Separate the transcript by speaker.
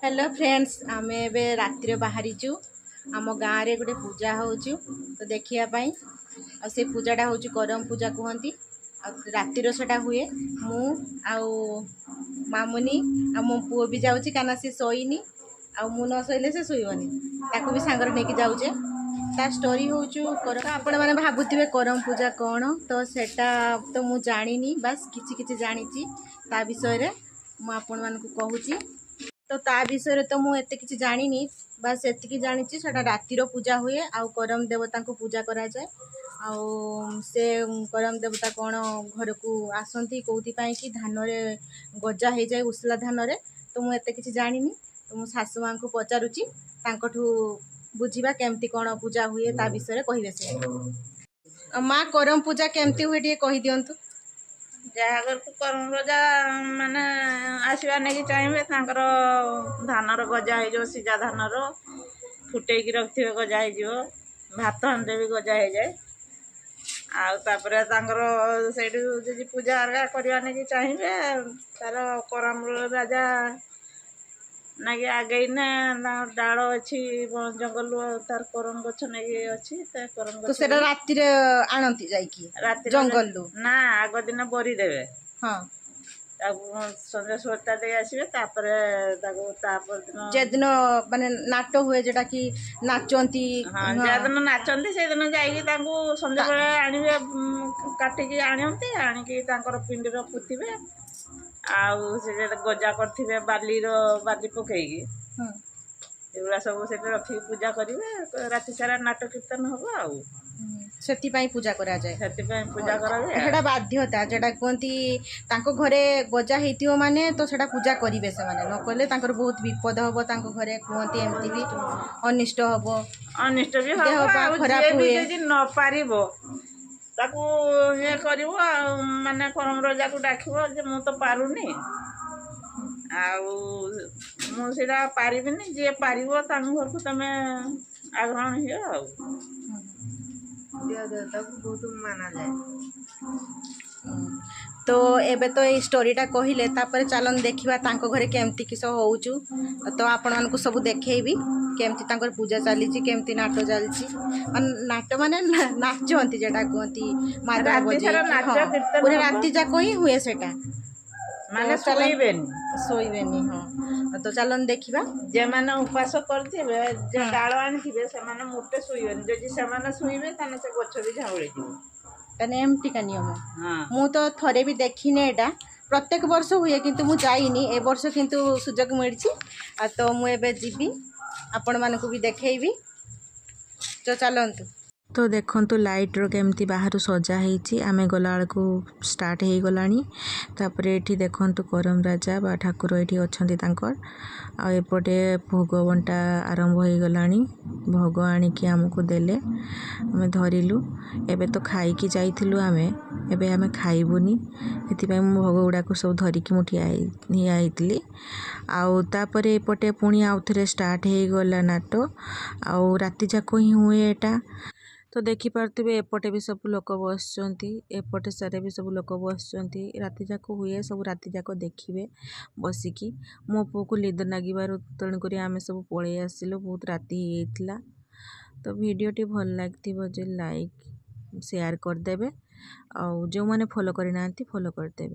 Speaker 1: Hello friends आमे एबे रातिर बाहरीचु आम गाँव में गोटे पूजा होचु तो देखापी आ से पूजाटा हूँ करम पूजा कहती रातिर सेटा हुए मु आउ मामुनी आ मो पुओ भी जाऊँगी कहीं सी शोनी आ मु न शोले से शुबनी ताकू भी सांगर नहीं जाऊे ता स्टोरी हूँ करम आपण मैंने भावुवे करम पूजा कौन तो सेटा तो मु जानी बास किछि जानी ता विषय मुझे कहूँ तो ता विषय तो मुझे किसी जानी बास एति जानी सेटा रातिर पूजा हुए आउ करम देवता को पूजा करा जाए आउ से करम देवता कौन घर को आसती कौपाई कि धान गजा हो जाए उसला धान तो मुझे किसी जानी तो मो सासु माँ को पचारुची बुझा केमती कौन पूजा हुए ता विषय कहे से माँ करम पूजा केमती हुए टे कही दिंतु
Speaker 2: जहागर को करम रजा माने आसवा नहीं चाहिए धानर गजा हो सीजा धानर फुटेक रखिए गजा हो भात हांडे भी गजा हो जाए आउे से पूजा अर्घा करवा नहीं चाहिए तार करम राजा ना आगे ना डाल अच्छी जंगल तार करम गछ नहीं अच्छी करम
Speaker 1: तो सेटा रातिर आणती जाइकी जंगल
Speaker 2: ना आग दिन बरी देवे
Speaker 1: हाँ
Speaker 2: संजय सोटा दे आसवे
Speaker 1: जेदिन माने नाट हुए जेटा कि नाचती
Speaker 2: हाँ जदिन नाचती से दिन जाइए संजय बेले आणवे काटिकी आनती आणिकी पिंडीर पुतवे आउ से गजा करथिबे बाली पकईकी एगुड़ा सब से रखी पूजा करेंगे राति सारा नाटक कीर्तन हम आउ
Speaker 1: से पूजा करा जाए
Speaker 2: से पूजा करा
Speaker 1: बाध्यता जेटा कहती घरे गजा होती माने तो सेटा पूजा करेंगे से माने न कले बहुत विपद हम घरे कहती एमती भी अनिष्ट हम
Speaker 2: अनिष्ट भी खराब हुए न पार ताकू ये कर माने करम रजा को डाक मु तो पारुनी आउा पारिनी जी पार घर को तुम आग्रहण
Speaker 1: बहुत माना जाए तो एबे तो ये स्टोरीटा कहले तापर चलन देखा घरे केमती किस हो तो आपण मानक सब देखी केमती पूजा चली केमती नाट चलती नाट माने नाचती जेटा कहती मादल पूरा राति जाक ही हुए सेटा
Speaker 2: माने
Speaker 1: शोबेनी हाँ तो चलन देखा जे
Speaker 2: मैंने उपास करेंगे डाल आनी से मोटे शुबेनि जदि से शुबे से गच भी झाऊड़ी
Speaker 1: एमती का नियम मु तो थरे भी देखी एटा प्रत्येक वर्ष हुए किंतु मु जाइनी ए वर्ष किंतु सुजोग मिली तो मुझे जीवी आपण मानक भी देखी तो चलतु तो देखंतु लाइट रो केमती बाहर सजा होती आम गला को स्टार्ट हो गलानी तापर ये देखंतु करम राजा बा ठाकुर ये अच्छा आएपटे भोग बंटा आरंभ हो गलानी भोग आणिकी आमको देले आम धरिलु एबे तो खाईकी जाइथिलु आमे एबे आमे खाइबुनी एथिपाई मु भोग गुड़ाक सब धरिकी मु ठिया होइतिली आउ तापर एपटे पुणी आउ थे स्टार्ट हो गला नाट आउ राति जाक ही हुए एटा तो देखिपे एपटे भी सब लोक बस एपटे सारे भी सब लोक बस राति जाक हुए सब राति जाक देखिए बसिकी मो पु को निद लगिबार तेणुक आम सब पलि आसिलु बहुत राति होता तो भिडटी भल लगे लाइक शेयर करदे और जो मैंने फॉलो करना फॉलो करदे।